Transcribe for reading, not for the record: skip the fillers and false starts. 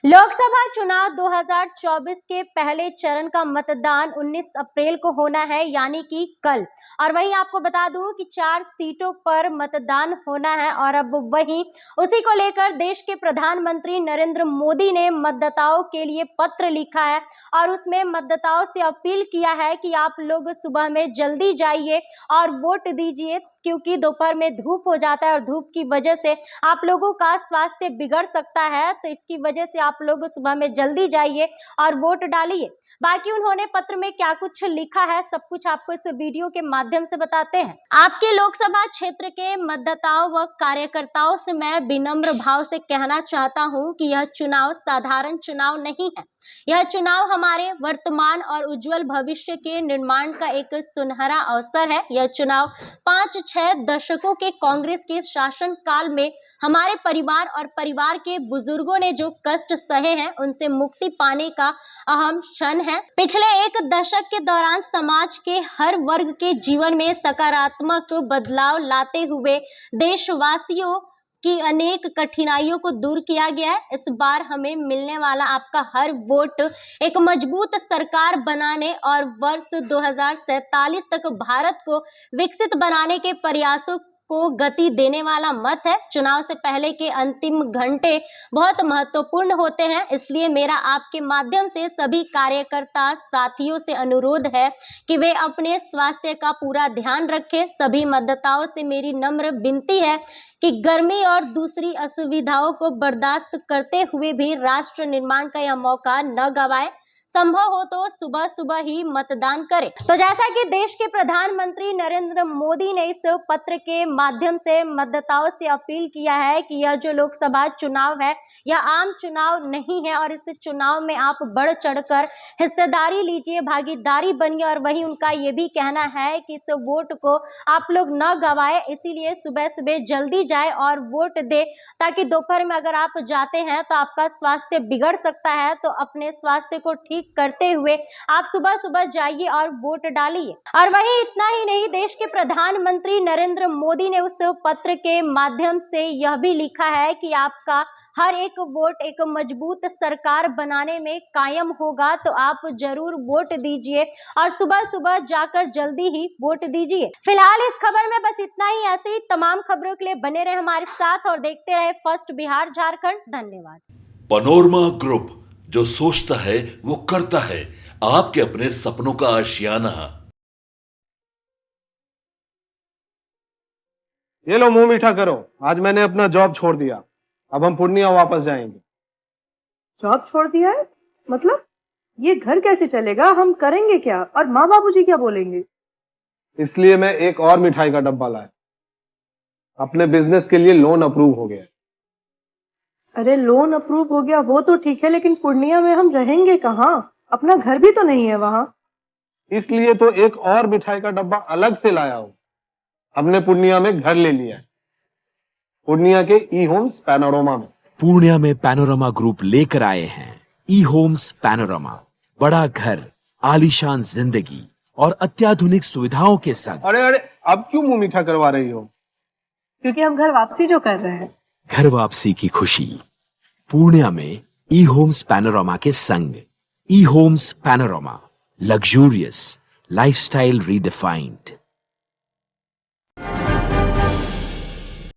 लोकसभा चुनाव 2024 के पहले चरण का मतदान 19 अप्रैल को होना है, यानी कि कल। और वहीं आपको बता दूं कि 4 सीटों पर मतदान होना है। और अब वहीं उसी को लेकर देश के प्रधानमंत्री नरेंद्र मोदी ने मतदाताओं के लिए पत्र लिखा है और उसमें मतदाताओं से अपील किया है कि आप लोग सुबह में जल्दी जाइए और वोट दीजिए, क्योंकि दोपहर में धूप हो जाता है और धूप की वजह से आप लोगों का स्वास्थ्य बिगड़ सकता है। तो इसकी वजह से आप लोग सुबह में जल्दी जाइए और वोट डालिए। बाकी उन्होंने पत्र में क्या कुछ लिखा है, सब कुछ आपको इस वीडियो के माध्यम से बताते हैं। आपके लोकसभा क्षेत्र के मतदाताओं व कार्यकर्ताओं से मैं विनम्र भाव से कहना चाहता हूं कि यह चुनाव साधारण चुनाव नहीं है। यह चुनाव हमारे वर्तमान और उज्जवल भविष्य के निर्माण का एक सुनहरा अवसर है। यह चुनाव 5-6 दशकों के कांग्रेस के शासन काल में हमारे परिवार और परिवार के बुजुर्गों ने जो कष्ट सहे हैं, उनसे मुक्ति पाने का अहम क्षण है। पिछले 1 दशक के दौरान समाज के हर वर्ग के जीवन में सकारात्मक बदलाव लाते हुए देशवासियों की अनेक कठिनाइयों को दूर किया गया है। इस बार हमें मिलने वाला आपका हर वोट एक मजबूत सरकार बनाने और वर्ष 2047 तक भारत को विकसित बनाने के प्रयासों को गति देने वाला मत है। चुनाव से पहले के अंतिम घंटे बहुत महत्वपूर्ण होते हैं, इसलिए मेरा आपके माध्यम से सभी कार्यकर्ता साथियों से अनुरोध है कि वे अपने स्वास्थ्य का पूरा ध्यान रखें। सभी मतदाताओं से मेरी नम्र विनती है कि गर्मी और दूसरी असुविधाओं को बर्दाश्त करते हुए भी राष्ट्र निर्माण का यह मौका न गंवाएं। संभव हो तो सुबह सुबह ही मतदान करें। तो जैसा कि देश के प्रधानमंत्री नरेंद्र मोदी ने इस पत्र के माध्यम से मतदाताओं से अपील किया है कि यह जो लोकसभा चुनाव है, यह आम चुनाव नहीं है और इस चुनाव में आप बढ़ चढ़कर हिस्सेदारी लीजिए, भागीदारी बनिए। और वहीं उनका ये भी कहना है कि इस वोट को आप लोग न गंवाएं, इसीलिए सुबह सुबह जल्दी जाए और वोट दे, ताकि दोपहर में अगर आप जाते हैं तो आपका स्वास्थ्य बिगड़ सकता है। तो अपने स्वास्थ्य को ठीक करते हुए आप सुबह सुबह जाइए और वोट डालिए। और वहीं इतना ही नहीं, देश के प्रधानमंत्री नरेंद्र मोदी ने उस पत्र के माध्यम से यह भी लिखा है कि आपका हर एक वोट एक मजबूत सरकार बनाने में कायम होगा। तो आप जरूर वोट दीजिए और सुबह सुबह जाकर जल्दी ही वोट दीजिए। फिलहाल इस खबर में बस इतना ही। ऐसे ही तमाम खबरों के लिए बने रहे हमारे साथ और देखते रहे फर्स्ट बिहार झारखंड। धन्यवाद। पैनोरमा ग्रुप, जो सोचता है वो करता है। आपके अपने सपनों का आशियाना। ये लो, मुंह मीठा करो। आज मैंने अपना जॉब छोड़ दिया, अब हम पूर्णिया वापस जाएंगे। जॉब छोड़ दिया है? मतलब ये घर कैसे चलेगा? हम करेंगे क्या? और माँ बाबूजी क्या बोलेंगे? इसलिए मैं एक और मिठाई का डब्बा लाया। अपने बिजनेस के लिए लोन अप्रूव हो गया। अरे लोन अप्रूव हो गया वो तो ठीक है, लेकिन पूर्णिया में हम रहेंगे कहाँ? अपना घर भी तो नहीं है वहाँ। इसलिए तो एक और मिठाई का डब्बा अलग से लाया हूँ। हमने पूर्णिया में घर ले लिया है, पूर्णिया के ई होम्स पैनोरमा में। पूर्णिया में पैनोरमा ग्रुप लेकर आए हैं ई होम्स पैनोरमा। बड़ा घर, आलीशान जिंदगी और अत्याधुनिक सुविधाओं के संग। अरे अरे, अब क्यों मुंह मीठा करवा रही हो? क्योंकि हम घर वापसी जो कर रहे हैं। घर वापसी की खुशी पूर्णिया में ई होम्स पैनोरमा के संग। ई homes panorama, luxurious lifestyle redefined.